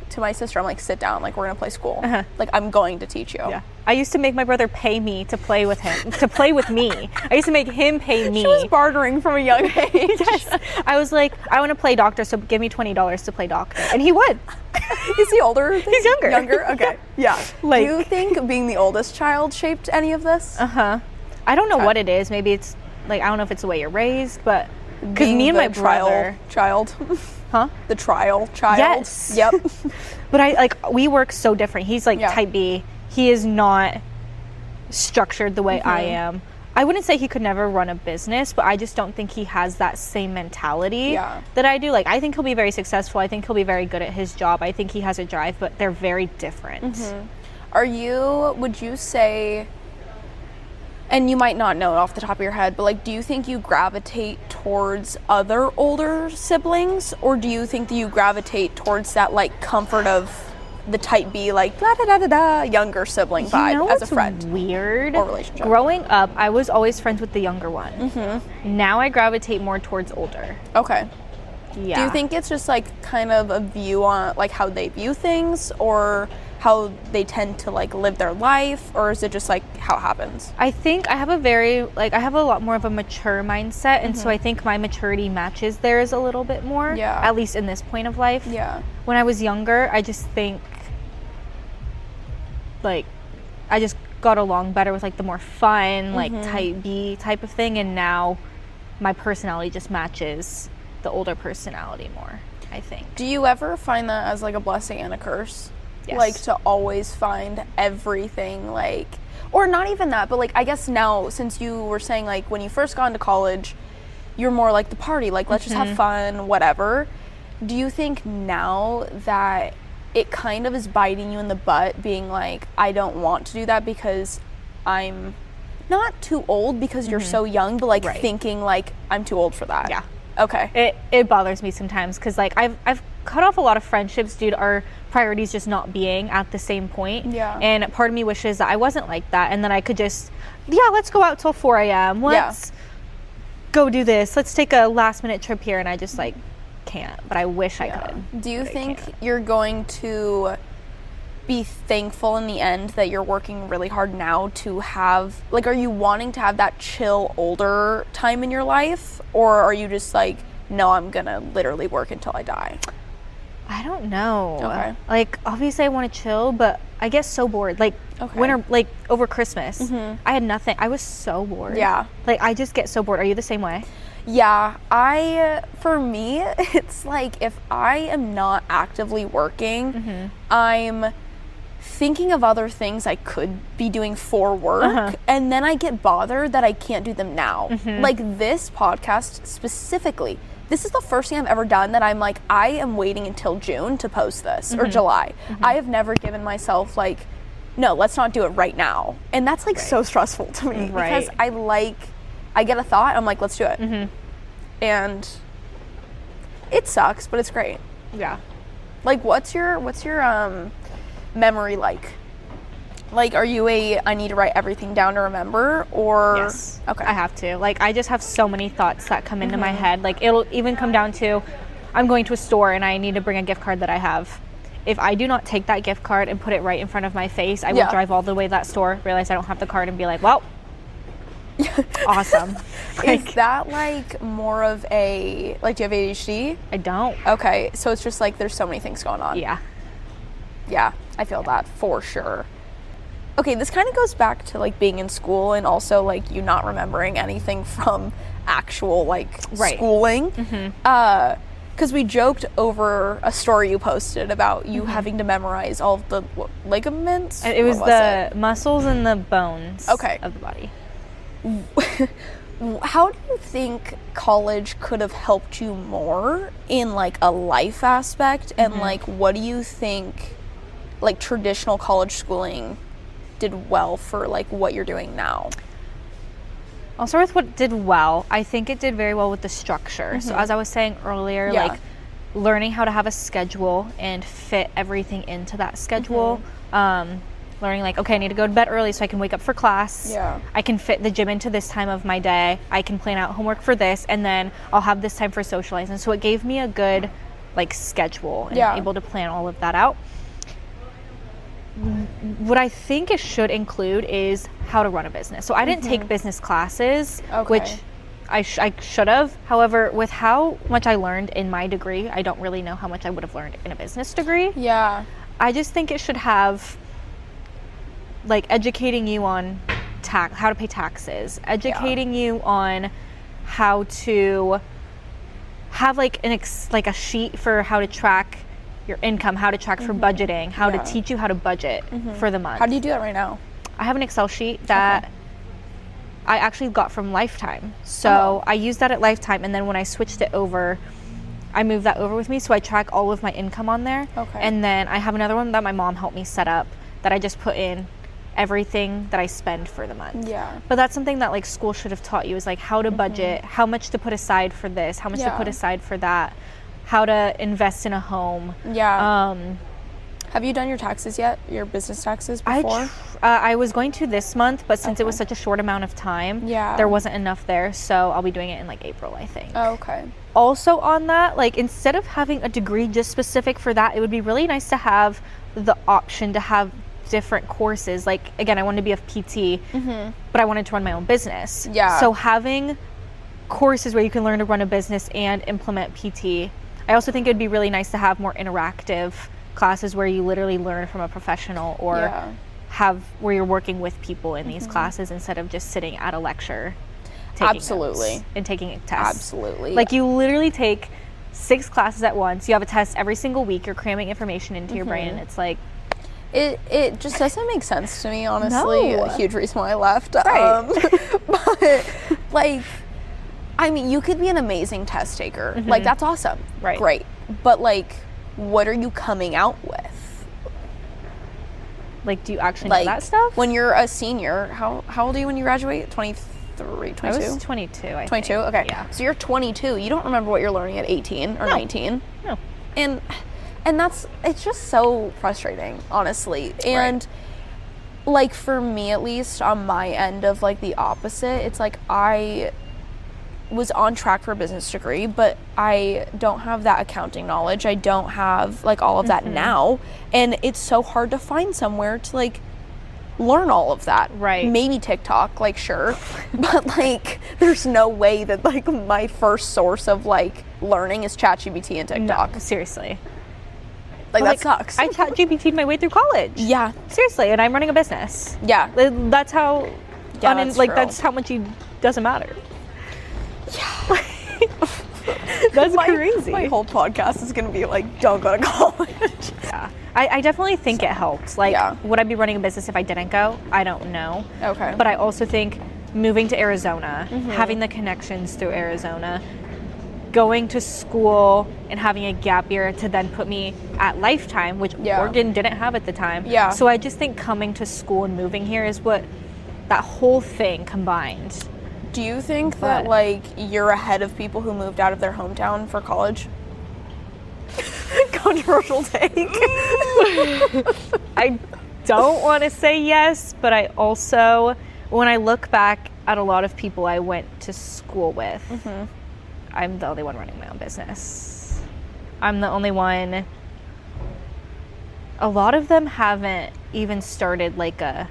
to my sister, I'm like, sit down, like we're gonna play school. Like I'm going to teach you. I used to make my brother pay me to play with him, to play with me. I used to make him pay me. She was bartering from a young age. I was like, I want to play doctor, so give me $20 to play doctor. And he would. Is he older? He's younger. Younger? Okay. Yeah. Like, do you think being the oldest child shaped any of this? I don't know what it is. Maybe it's like, I don't know if it's the way you're raised, but because me and my brother. Child. The trial child. Yes. Yep. But we work so different. He's like type B. He is not structured the way I am. I wouldn't say he could never run a business, but I just don't think he has that same mentality that I do. Like, I think he'll be very successful. I think he'll be very good at his job. I think he has a drive, but they're very different. Would you say, And you might not know it off the top of your head, but like, do you think you gravitate towards other older siblings, or do you think that you gravitate towards that like comfort of the type B, like da da da da da younger sibling vibe as a friend? Weird. Or relationship. Growing up, I was always friends with the younger one. Now I gravitate more towards older. Okay. Yeah. Do you think it's just like kind of a view on like how they view things, or how they tend to like live their life, or is it just like how it happens? I think I have I have a lot more of a mature mindset, and so I think my maturity matches theirs a little bit more. Yeah. At least in this point of life. Yeah. When I was younger, I just think like I just got along better with like the more fun, like type B type of thing, and now my personality just matches the older personality more, I think. Do you ever find that as like a blessing and a curse? Yes. Like to always find everything like, or not even that, but like I guess now, since you were saying like when you first got into college, you're more like the party, like let's just have fun, whatever. Do you think now that it kind of is biting you in the butt, being like, I don't want to do that because I'm not too old because you're so young, but like thinking like I'm too old for that? Yeah. Okay. It bothers me sometimes because like I've cut off a lot of friendships due to our priorities just not being at the same point. Yeah. And part of me wishes that I wasn't like that, and then I could just, let's go out till 4 a.m. Let's go do this. Let's take a last minute trip here, and I just like can't, but I wish I could. Do you think you're going to be thankful in the end that you're working really hard now to have, like, are you wanting to have that chill older time in your life, or are you just like, no, I'm gonna literally work until I die? I don't know. Okay. Like, obviously I want to chill, but I get so bored. Like, winter, like over Christmas, I had nothing. I was so bored. Yeah. Like, I just get so bored. Are you the same way? Yeah, for me, it's like if I am not actively working, I'm thinking of other things I could be doing for work, and then I get bothered that I can't do them now. Like this podcast specifically, this is the first thing I've ever done that I'm like, I am waiting until June to post this, or July. I have never given myself like, no, let's not do it right now. And that's like so stressful to me because I get a thought, I'm like, let's do it. And it sucks, but it's great. Yeah. Like, what's your memory like? Like, are you I need to write everything down to remember, or? Yes. Okay. I have to. Like, I just have so many thoughts that come into my head. Like, it'll even come down to, I'm going to a store and I need to bring a gift card that I have. If I do not take that gift card and put it right in front of my face, I will drive all the way to that store, realize I don't have the card, and be like, well, awesome. Like, is that like more of a, like, do you have ADHD? I don't. Okay, so it's just like there's so many things going on. Yeah. Yeah, I feel that for sure. Okay, this kind of goes back to like being in school, and also like you not remembering anything from actual like schooling. Because we joked over a story you posted about you having to memorize all of the ligaments. It was the muscles and the bones of the body. How do you think college could have helped you more in like a life aspect, and like what do you think like traditional college schooling did well for like what you're doing now? I'll start with what did well. I think it did very well with the structure. So as I was saying earlier, like learning how to have a schedule and fit everything into that schedule. Learning like, okay, I need to go to bed early so I can wake up for class. Yeah. I can fit the gym into this time of my day. I can plan out homework for this, and then I'll have this time for socializing. So it gave me a good like schedule and able to plan all of that out. What I think it should include is how to run a business. So I didn't take business classes, which I should have. However, with how much I learned in my degree, I don't really know how much I would have learned in a business degree. Yeah. I just think it should have like educating you on how to pay taxes, educating you on how to have like a sheet for how to track your income, how to track for budgeting, how to teach you how to budget for the month. How do you do that right now? I have an Excel sheet that I actually got from Lifetime. So I used that at Lifetime, and then when I switched it over, I moved that over with me, so I track all of my income on there. And then I have another one that my mom helped me set up that I just put in everything that I spend for the month. Yeah. But that's something that like school should have taught you, is like how to budget, how much to put aside for this, how much to put aside for that, how to invest in a home. Yeah. Have you done your taxes yet? Your business taxes before? I was going to this month, but since it was such a short amount of time, there wasn't enough there. So I'll be doing it in like April, I think. Oh, okay. Also on that, like instead of having a degree just specific for that, it would be really nice to have the option to have different courses. Like again, I wanted to be a PT, but I wanted to run my own business. Yeah. So having courses where you can learn to run a business and implement PT. I also think it would be really nice to have more interactive classes where you literally learn from a professional, or have where you're working with people in these classes instead of just sitting at a lecture taking notes and taking a test. Absolutely. Like you literally take 6 classes at once. You have a test every single week. You're cramming information into your brain. It's like it just doesn't make sense to me, honestly. No. A huge reason why I left. Right. But like, I mean, you could be an amazing test taker. Like that's awesome. Right. Great. But like, what are you coming out with? Like, do you actually know that stuff? When you're a senior, how old are you when you graduate? 23, 22? I was 22, I 22? think. Okay. Yeah. So you're 22. You don't remember what you're learning at 18 or 19. No. And it's just so frustrating, honestly. And like for me, at least on my end of like the opposite, it's like I was on track for a business degree, but I don't have that accounting knowledge. I don't have like all of that now, and it's so hard to find somewhere to like learn all of that. Right. Maybe TikTok, like sure, but like there's no way that like my first source of like learning is ChatGPT and TikTok. No, seriously. Like that sucks. I ChatGPT'd my way through college. Yeah. Seriously, and I'm running a business. Yeah. That's how. Yeah, that's like true. that's how much you doesn't matter. Yeah. That's crazy. My whole podcast is gonna be like, don't go to college. Yeah. I definitely think it helped. Like, would I be running a business if I didn't go? I don't know. Okay. But I also think moving to Arizona, having the connections through Arizona, going to school and having a gap year to then put me at Lifetime, which Oregon didn't have at the time. Yeah. So I just think coming to school and moving here is what that whole thing combined. Do you think that like you're ahead of people who moved out of their hometown for college? Controversial take. I don't want to say yes, but I also, when I look back at a lot of people I went to school with, I'm the only one running my own business. I'm the only one. A lot of them haven't even started like a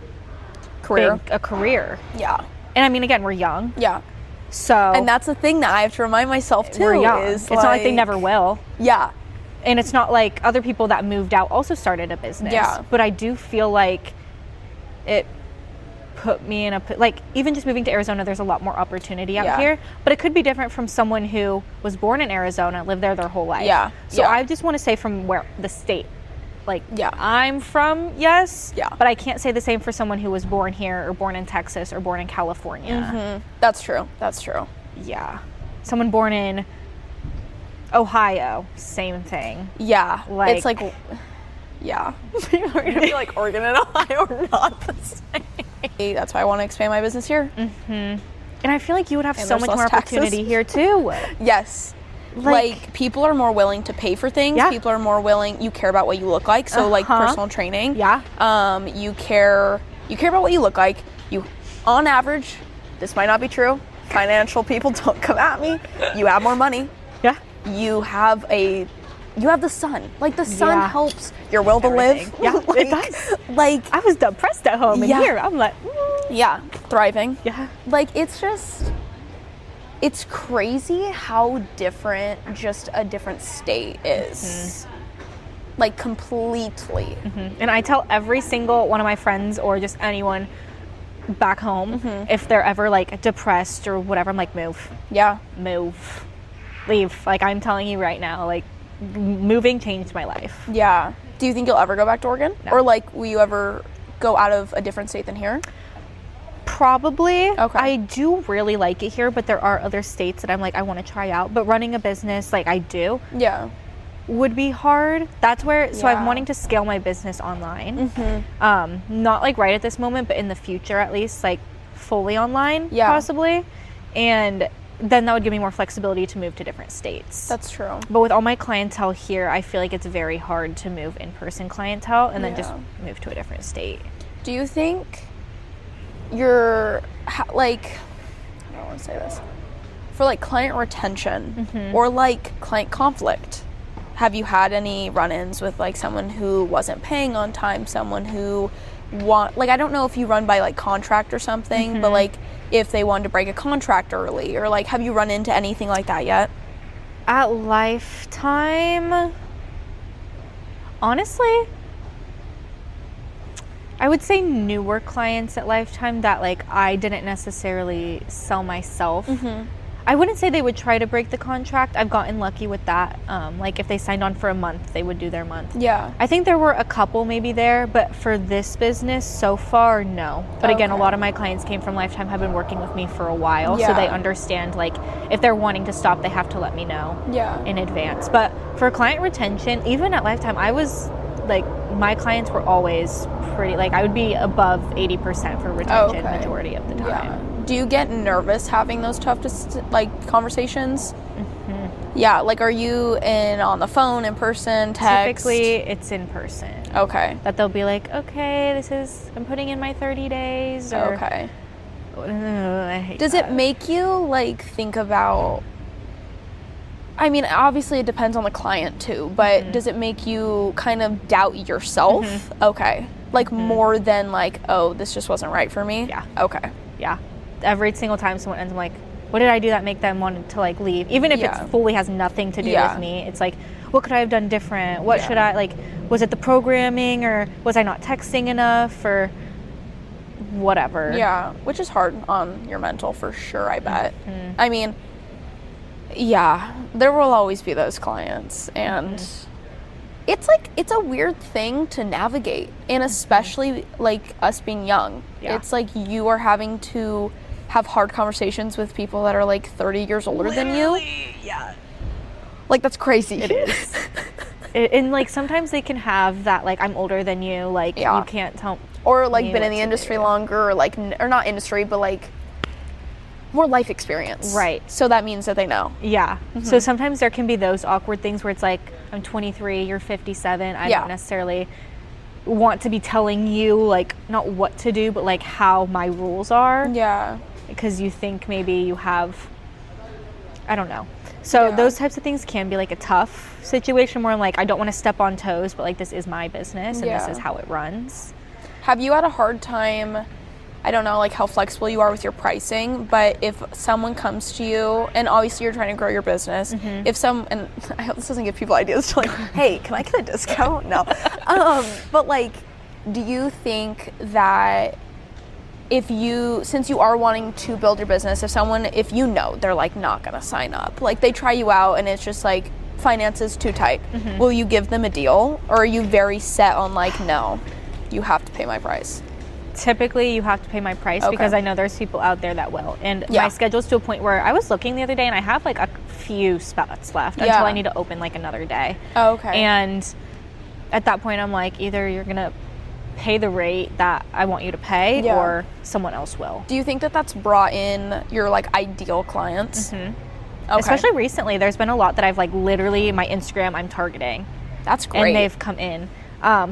career. Yeah. And I mean, again, we're young. Yeah. So. And that's the thing that I have to remind myself too. We're young. Is it's not like they never will. Yeah. And it's not like other people that moved out also started a business. Yeah. But I do feel like it put me in a, like, even just moving to Arizona, there's a lot more opportunity out here. But it could be different from someone who was born in Arizona, lived there their whole life. Yeah. So I just want to say from where the state, like, I'm from, but I can't say the same for someone who was born here or born in Texas or born in California. That's true. That's true. Yeah. Someone born in Ohio, same thing. Yeah. Like, it's like, yeah. People are going to be like, Oregon and Ohio are not the same. That's why I want to expand my business here. And I feel like you would have so much more opportunity here too. Yes. Like people are more willing to pay for things. People are more willing. You care about what you look like. So like personal training. Yeah. You care about what you look like. You, on average, this might not be true. Financial people, don't come at me. You have more money. Yeah. You have the sun. Like the sun helps your will to live. Yeah, like, it does. Like I was depressed at home, and here I'm like, thriving. Yeah. Like it's crazy how different just a different state is. Like completely. And I tell every single one of my friends or just anyone back home, if they're ever like depressed or whatever, I'm like, move. Yeah. Move. Leave. Like I'm telling you right now, like moving changed my life. Yeah. Do you think you'll ever go back to Oregon? No. Or like will you ever go out of a different state than here? Probably. Okay. I do really like it here, but there are other states that I'm like, I want to try out. But running a business, like I do. Yeah. would be hard. That's where, so Yeah. I'm wanting to scale my business online. Not like right at this moment, but in the future at least, like fully online possibly. And then that would give me more flexibility to move to different states. That's true. But with all my clientele here, I feel like it's very hard to move in-person clientele and then just move to a different state. Do you think you're like, I don't want to say this, for like client retention or like client conflict, have you had any run-ins with like someone who wasn't paying on time, someone who like, I don't know if you run by like contract or something, but like if they wanted to break a contract early, or like, have you run into anything like that yet? At Lifetime, honestly, I would say newer clients at Lifetime that like I didn't necessarily sell myself. I wouldn't say they would try to break the contract. I've gotten lucky with that. Like if they signed on for a month, they would do their month. Yeah. I think there were a couple maybe there, but for this business so far, no. But again, a lot of my clients came from Lifetime, have been working with me for a while, so they understand like if they're wanting to stop, they have to let me know in advance. But for client retention, even at Lifetime, I was like, my clients were always pretty, like I would be above 80% for retention majority of the time. Do you get nervous having those tough like conversations? Yeah, like are you on the phone, in person, text? Typically it's in person. Okay. That they'll be like, okay, I'm putting in my 30 days. Or, okay. I hate Does that. it make you like think about, I mean, obviously it depends on the client too, but does it make you kind of doubt yourself? Okay. Like more than like, oh, this just wasn't right for me? Yeah. Okay. Yeah. Every single time someone ends, I'm like, what did I do that make them want to like leave? Even if it fully has nothing to do with me, it's like, what could I have done different? What should I, like, was it the programming, or was I not texting enough, or whatever? Yeah, which is hard on your mental for sure, I bet. I mean, yeah, there will always be those clients, and it's like, it's a weird thing to navigate, and especially like us being young. It's like you are having to have hard conversations with people that are like 30 years older than you. Yeah. Like, that's crazy. It is. And like sometimes they can have that like, I'm older than you, like you can't tell, or like been in the industry longer, or like, or not industry, but like more life experience. Right. So that means that they know. Yeah. So sometimes there can be those awkward things where it's like, I'm 23, you're 57. I don't necessarily want to be telling you like not what to do, but like how my rules are. Yeah. Because you think maybe you have, I don't know. So those types of things can be like a tough situation where I'm like, I don't want to step on toes, but like this is my business and this is how it runs. Have you had a hard time, I don't know like how flexible you are with your pricing, but if someone comes to you, and obviously you're trying to grow your business, if and I hope this doesn't give people ideas to like, hey, can I get a discount? No. But like, do you think that since you are wanting to build your business, if you know they're like not gonna sign up, like they try you out and it's just like finances too tight, will you give them a deal, or are you very set on like, no, you have to pay my price? Typically you have to pay my price because I know there's people out there that will, and my schedule's to a point where I was looking the other day and I have like a few spots left until I need to open like another day. And at that point I'm like, either you're gonna pay the rate that I want you to pay or someone else will. Do you think that that's brought in your like ideal clients? Especially recently, there's been a lot that I've like literally my Instagram I'm targeting. That's great. And they've come in.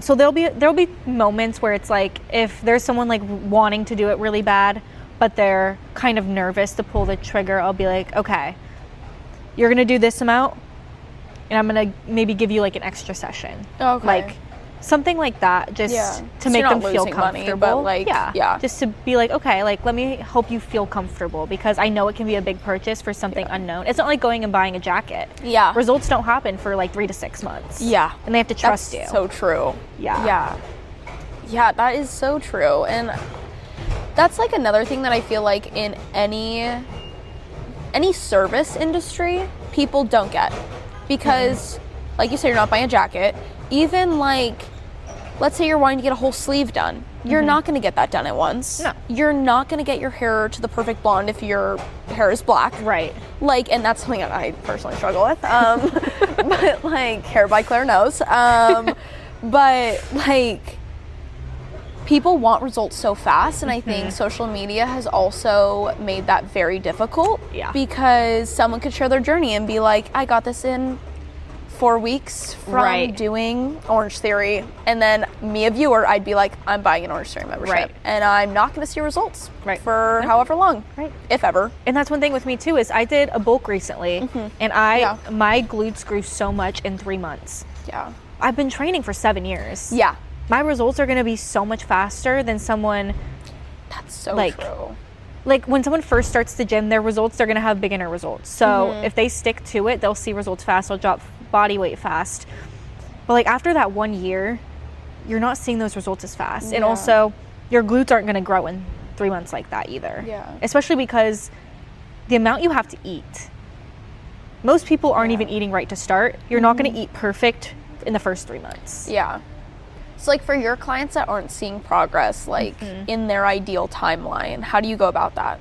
So there'll be moments where it's like, if there's someone like wanting to do it really bad, but they're kind of nervous to pull the trigger, I'll be like, okay, you're gonna do this amount, and I'm gonna maybe give you like an extra session. Like something like that, just to make them feel comfortable. Money, but like, just to be like, okay, like let me help you feel comfortable, because I know it can be a big purchase for something unknown. It's not like going and buying a jacket. Results don't happen for like 3 to 6 months. And they have to trust you. So true. Yeah, that is so true. And that's like another thing that I feel like in any service industry people don't get, because like you said, you're not buying a jacket. Even like let's say you're wanting to get a whole sleeve done. You're not going to get that done at once. No. You're not going to get your hair to the perfect blonde if your hair is black. Right. Like, and that's something that I personally struggle with. But like, hair by Claire knows. But like, people want results so fast, and I think social media has also made that very difficult. Yeah. Because someone could share their journey and be like, I got this in 4 weeks from doing Orange Theory, and then me, a viewer, I'd be like, I'm buying an Orange Theory membership, and I'm not going to see results for however long, if ever. And that's one thing with me too, is I did a bulk recently, and my glutes grew so much in 3 months. Yeah. I've been training for 7 years. Yeah. My results are going to be so much faster than someone. That's so true. Like when someone first starts the gym, their results, they're going to have beginner results. So if they stick to it, they'll see results fast. They'll drop body weight fast. But like after that 1 year, you're not seeing those results as fast. And also your glutes aren't going to grow in 3 months like that either. Yeah. Especially because the amount you have to eat. Most people aren't even eating right to start. You're not going to eat perfect in the first 3 months. Yeah. So like for your clients that aren't seeing progress, like in their ideal timeline, how do you go about that?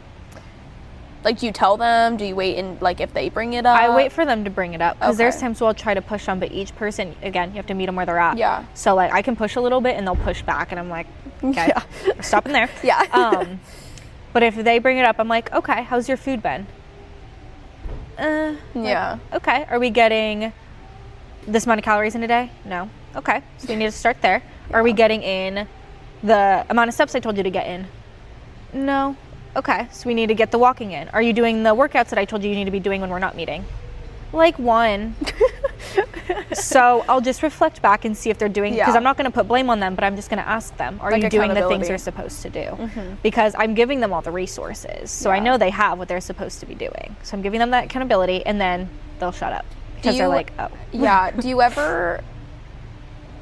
Like, do you tell them? Do you wait and like if they bring it up? I wait for them to bring it up because there's times where I'll try to push them, but each person, again, you have to meet them where they're at. Yeah. So like I can push a little bit and they'll push back, and I'm like, okay, we're stopping there. Yeah. But if they bring it up, I'm like, okay, how's your food been? Yeah. Okay, are we getting this amount of calories in a day? No. Okay, so we need to start there. Are we getting in the amount of steps I told you to get in? No. Okay, so we need to get the walking in. Are you doing the workouts that I told you need to be doing when we're not meeting? Like one. So I'll just reflect back and see if they're doing, because I'm not going to put blame on them, but I'm just going to ask them, are you doing the things they're supposed to do? Because I'm giving them all the resources. So I know they have what they're supposed to be doing. So I'm giving them that accountability, and then they'll shut up. Because they're like, oh. Yeah. Do you ever,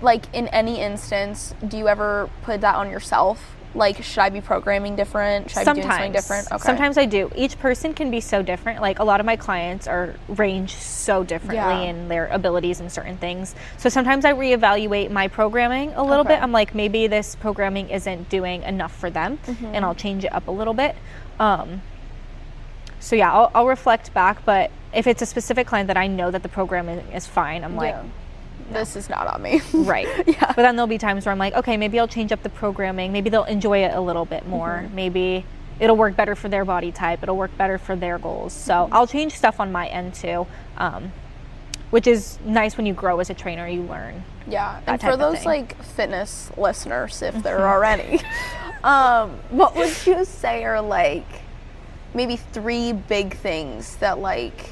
like in any instance, do you ever put that on yourself? Like, should I be programming different? Should I be doing something different? Okay. Sometimes I do. Each person can be so different. Like, a lot of my clients range so differently in their abilities in certain things. So sometimes I reevaluate my programming a little bit. I'm like, maybe this programming isn't doing enough for them, and I'll change it up a little bit. So yeah, I'll reflect back. But if it's a specific client that I know that the programming is fine, I'm like, this is not on me. Right. But then there'll be times where I'm like, okay, maybe I'll change up the programming. Maybe they'll enjoy it a little bit more. Maybe it'll work better for their body type. It'll work better for their goals. So I'll change stuff on my end too, which is nice when you grow as a trainer, you learn. Yeah. And for those like fitness listeners, if there are any, what would you say are like maybe 3 big things that like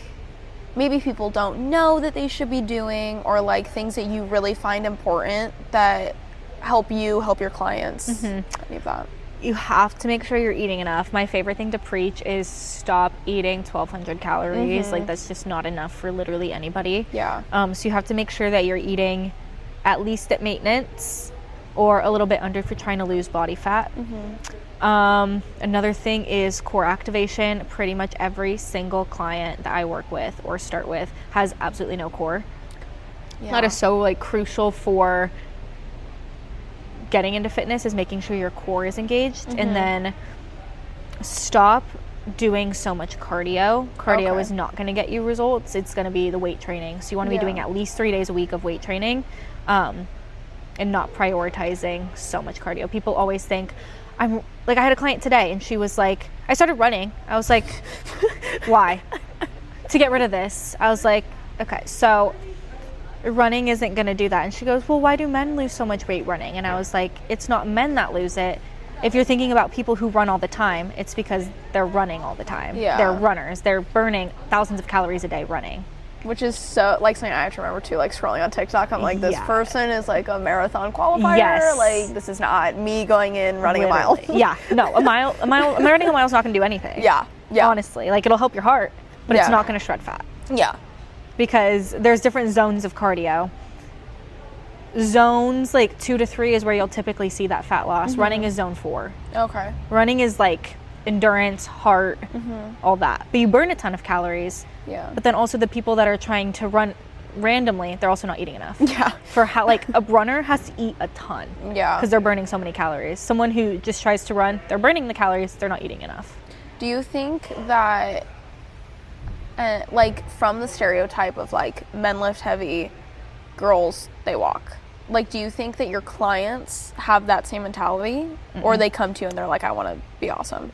maybe people don't know that they should be doing, or like things that you really find important that help you help your clients? Any of that? You have to make sure you're eating enough. My favorite thing to preach is stop eating 1,200 calories. Like, that's just not enough for literally anybody. Yeah. So you have to make sure that you're eating at least at maintenance or a little bit under if you're trying to lose body fat. Another thing is core activation. Pretty much every single client that I work with or start with has absolutely no core. That is so like crucial for getting into fitness, is making sure your core is engaged. And then stop doing so much cardio. Cardio is not going to get you results. It's going to be the weight training. So you want to be doing at least 3 days a week of weight training, and not prioritizing so much cardio. People always think, I'm like, I had a client today and she was like, I started running. I was like, why? To get rid of this. I was like, okay, so running isn't going to do that. And she goes, well, why do men lose so much weight running? And I was like, it's not men that lose it. If you're thinking about people who run all the time, it's because they're running all the time. They're runners. They're burning thousands of calories a day running. Which is so, like, something I have to remember too, like, scrolling on TikTok, I'm like, this person is, like, a marathon qualifier. Like, this is not me going in running a mile. No, running a mile is not going to do anything. Honestly. Like, it'll help your heart, but it's not going to shred fat. Because there's different zones of cardio. Zones, like, 2 to 3 is where you'll typically see that fat loss. Running is zone 4. Okay. Running is, like, endurance, heart, all that. But you burn a ton of calories. But then also the people that are trying to run randomly, they're also not eating enough. Yeah. For how, like, a runner has to eat a ton. Yeah. Because they're burning so many calories. Someone who just tries to run, they're burning the calories, they're not eating enough. Do you think that, like, from the stereotype of, like, men lift heavy, girls, they walk, like, do you think that your clients have that same mentality? Or they come to you and they're like, I want to be awesome?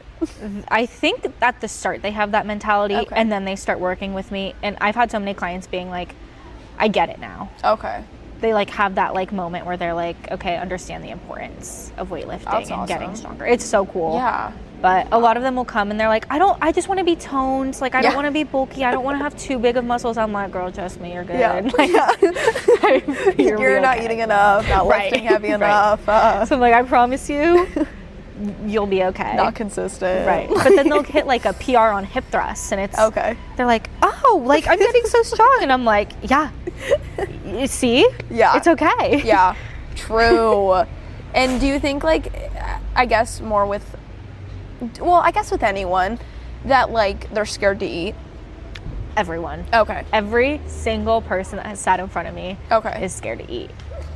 I think at the start they have that mentality, Okay. and then they start working with me. And I've had so many clients being like, I get it now. Okay. They like have that like moment where they're like, okay, understand the importance of weightlifting That's and getting awesome. stronger. It's so cool. Yeah. But a lot of them will come and they're like, I just want to be toned. Like, I don't want to be bulky. I don't want to have too big of muscles. I'm like, girl, trust me, you're good. Yeah. Like, You're not eating enough, not lifting heavy enough. So I'm like, I promise you, you'll be okay. Not consistent. Right. But then they'll hit like a PR on hip thrusts and it's, Okay. they're like, oh, like I'm getting so strong. And I'm like, yeah, you see? Yeah. It's okay. Yeah. True. And do you think, like, I guess more with, well, I guess with anyone, that, like, they're scared to eat? Everyone. Okay. Every single person that has sat in front of me Okay. is scared to eat.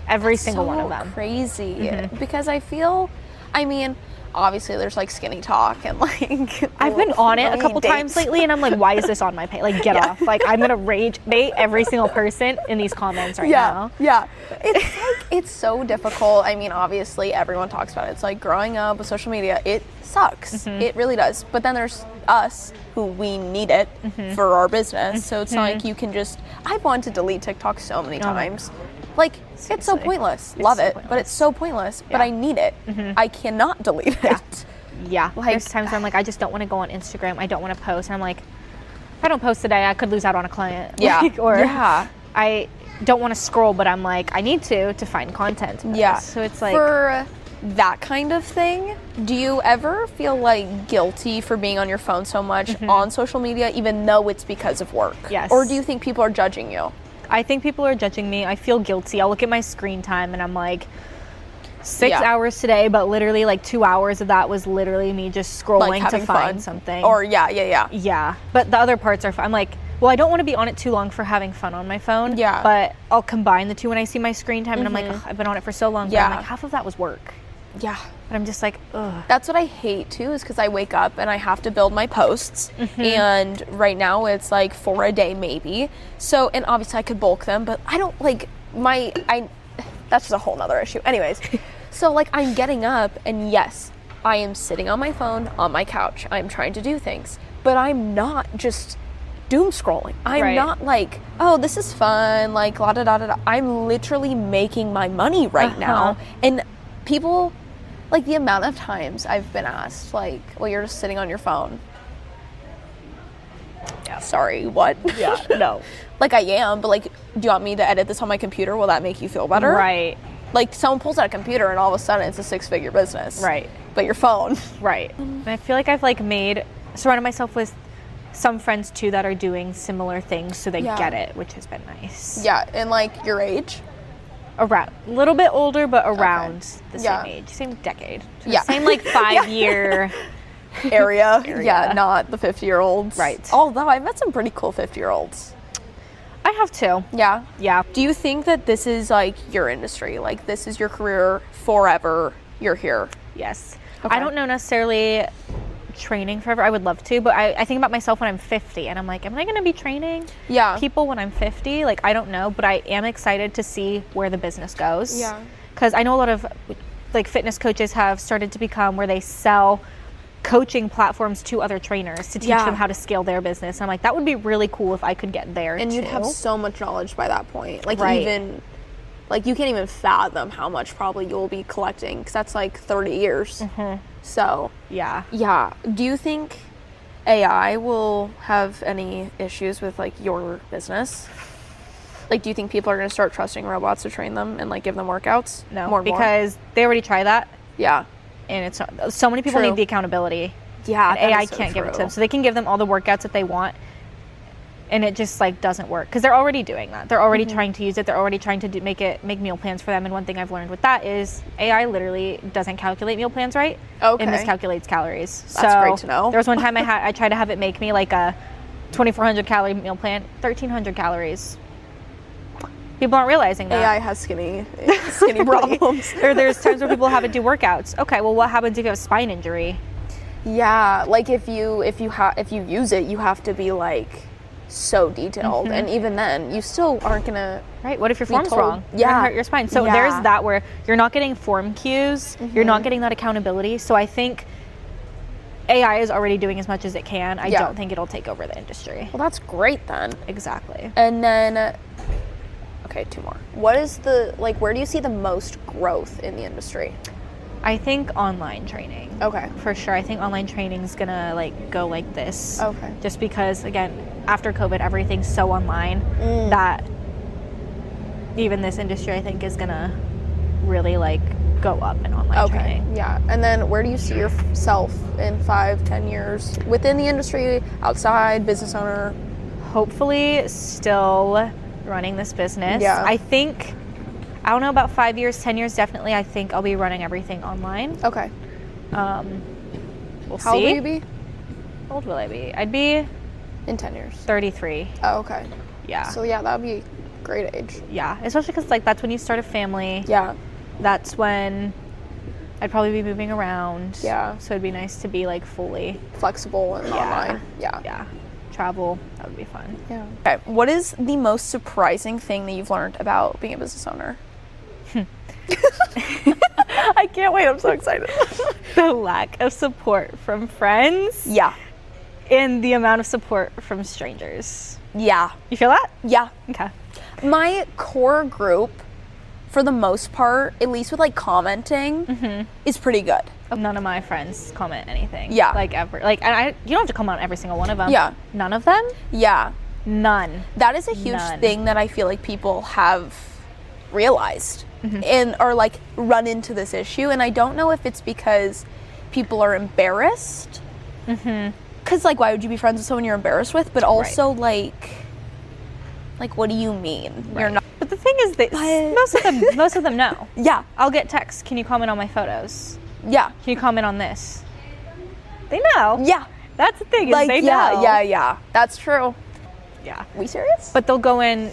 Every single one of them. Crazy. Because I feel, I mean, obviously there's like skinny talk and like I've been on it a really couple times dates. lately and I'm like, why is this on my page? Like, get off. Like, I'm gonna rage bait every single person in these comments right now. Yeah. It's like, it's so difficult. I mean, obviously everyone talks about it. It's like growing up with social media, it sucks. It really does. But then there's us who we need it for our business. So it's not like you can just, I've wanted to delete TikTok so many times. Like, it's so pointless. Love it, but it's so pointless. But I need it. I cannot delete it. Yeah. Like, There's times where I'm like, I just don't want to go on Instagram. I don't want to post. And I'm like, if I don't post today, I could lose out on a client. Yeah. Like, or Yeah. I don't want to scroll, but I'm like, I need to find content. to Yeah. post. So it's like, for that kind of thing, do you ever feel like guilty for being on your phone so much on social media, even though it's because of work? Yes. Or do you think people are judging you? I think people are judging me. I feel guilty. I'll look at my screen time and I'm like, 6 hours today, but literally like 2 hours of that was literally me just scrolling Like to having find fun. something. Or yeah. Yeah, but the other parts are fun. I'm like, well, I don't want to be on it too long for having fun on my phone. Yeah. But I'll combine the two when I see my screen time and I'm like, ugh, I've been on it for so long. Yeah. But I'm like, half of that was work. Yeah. But I'm just like, ugh. That's what I hate too, is because I wake up and I have to build my posts. And right now it's like 4 a day maybe. So, and obviously I could bulk them, but I don't like that's just a whole nother issue. Anyways, so like I'm getting up and yes, I am sitting on my phone on my couch. I'm trying to do things, but I'm not just doom scrolling. I'm not like, oh, this is fun, like la da da da da. I'm literally making my money right now. And people, like the amount of times I've been asked, like, well, you're just sitting on your phone. Yeah. Sorry, what? Yeah, no. Like I am, but like, do you want me to edit this on my computer? Will that make you feel better? Right. Like someone pulls out a computer and all of a sudden it's a 6-figure business. Right. But your phone. Right. And I feel like I've like surrounded myself with some friends too that are doing similar things so they get it, which has been nice. Yeah, and like your age? Around, a little bit older, but around the same age, same decade. So the same like 5-year area. Yeah, not the 50-year-olds. Right. Although I've met some pretty cool 50-year-olds. I have too. Yeah. Yeah. Do you think that this is like your industry? Like this is your career forever? You're here? Yes. Okay. I don't know necessarily training forever. I would love to, but I think about myself when I'm 50 and I'm like, am I going to be training people when I'm 50? Like, I don't know, but I am excited to see where the business goes. Yeah. Because I know a lot of like fitness coaches have started to become where they sell coaching platforms to other trainers to teach them how to scale their business. And I'm like, that would be really cool if I could get there And too. you'd have so much knowledge by that point. Like even, like you can't even fathom how much probably you'll be collecting because that's like 30 years. So yeah. Do you think AI will have any issues with like your business? Like, do you think people are going to start trusting robots to train them and like give them workouts? No, because they already try that. Yeah. And it's not, so many people need the accountability. Yeah, and AI can't give it to them. So they can give them all the workouts that they want, and it just like doesn't work because they're already doing that. They're already trying to use it. They're already trying to make meal plans for them. And one thing I've learned with that is AI literally doesn't calculate meal plans right. Okay. It miscalculates calories. That's great to know. There was one time I tried to have it make me like a 2,400 calorie meal plan, 1,300 calories. People aren't realizing that. AI has skinny problems. There's times where people have to do workouts. Okay, well, what happens if you have a spine injury? Yeah, like if you use it, you have to be like so detailed, and even then, you still aren't gonna. Right. What if your form's wrong? Yeah. You're gonna hurt your spine. So there's that where you're not getting form cues. You're not getting that accountability. So I think AI is already doing as much as it can. I don't think it'll take over the industry. Well, that's great then. Exactly. And then, okay, 2 more. What is where do you see the most growth in the industry? I think online training. Okay. For sure. I think online training is gonna go like this. Okay. Just because, again, after COVID, everything's so online that even this industry, I think, is gonna really go up in online training. Yeah. And then where do you see yourself in 5-10 years within the industry, outside, business owner? Hopefully still running this business. Yeah. I don't know about 5 years, 10 years, definitely. I think I'll be running everything online. Okay. We'll see. How old will you be? How old will I be? I'd be in 10 years. 33. Oh, okay. Yeah. So yeah, that would be a great age. Yeah, especially because that's when you start a family. Yeah. That's when I'd probably be moving around. Yeah. So it'd be nice to be fully flexible and online. Yeah. Yeah. Travel, that would be fun. Yeah. Okay. What is the most surprising thing that you've learned about being a business owner? I can't wait. I'm so excited. The lack of support from friends. Yeah. And the amount of support from strangers. Yeah. You feel that? Yeah. Okay. My core group, for the most part, at least with commenting, is pretty good. None of my friends comment anything. Yeah. Ever. And you don't have to comment on every single one of them. Yeah. None of them? Yeah. None. That is a huge thing that I feel like people have realized and are run into this issue. And I don't know if it's because people are embarrassed. Because why would you be friends with someone you're embarrassed with? But also what do you mean? Right. You're not. But the thing is that most of them know. Yeah. I'll get texts. Can you comment on my photos? Yeah. Can you comment on this? They know. Yeah. That's the thing. Is they know. Yeah. That's true. Yeah. We serious? But they'll go in,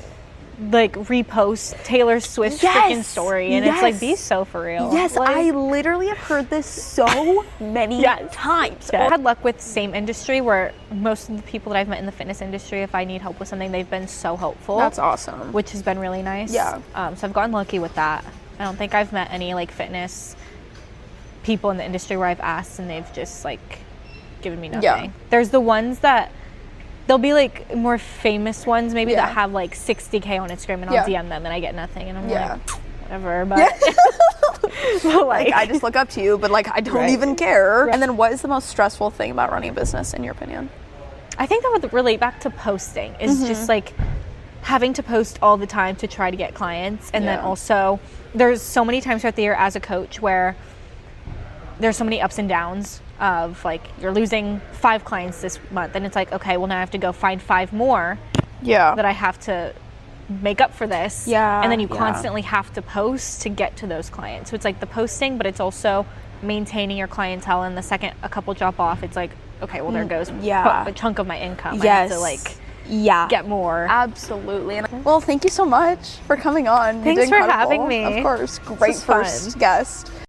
repost Taylor Swift's freaking story, and it's be so for real. Yes, I literally have heard this so many times. Yeah. I've had luck with same industry where most of the people that I've met in the fitness industry, if I need help with something, they've been so helpful. That's awesome. Which has been really nice. Yeah. So I've gotten lucky with that. I don't think I've met any fitness people in the industry where I've asked and they've just given me nothing. Yeah. There's the ones that there'll be more famous ones maybe that have 60K on Instagram, and I'll DM them and I get nothing, and I'm whatever, but but I just look up to you, but I don't even care. And then what is the most stressful thing about running a business in your opinion? I think that would relate back to posting is just having to post all the time to try to get clients, and then also there's so many times throughout the year as a coach where there's so many ups and downs of you're losing 5 clients this month, and it's okay, well now I have to go find 5 more that I have to make up for this, and then you constantly have to post to get to those clients. So it's the posting, but it's also maintaining your clientele, and the second a couple drop off, it's okay, well there goes a chunk of my income. I have to get more. Absolutely. Well, thank you so much for coming on. Thanks for having me. Of course. Great first guest.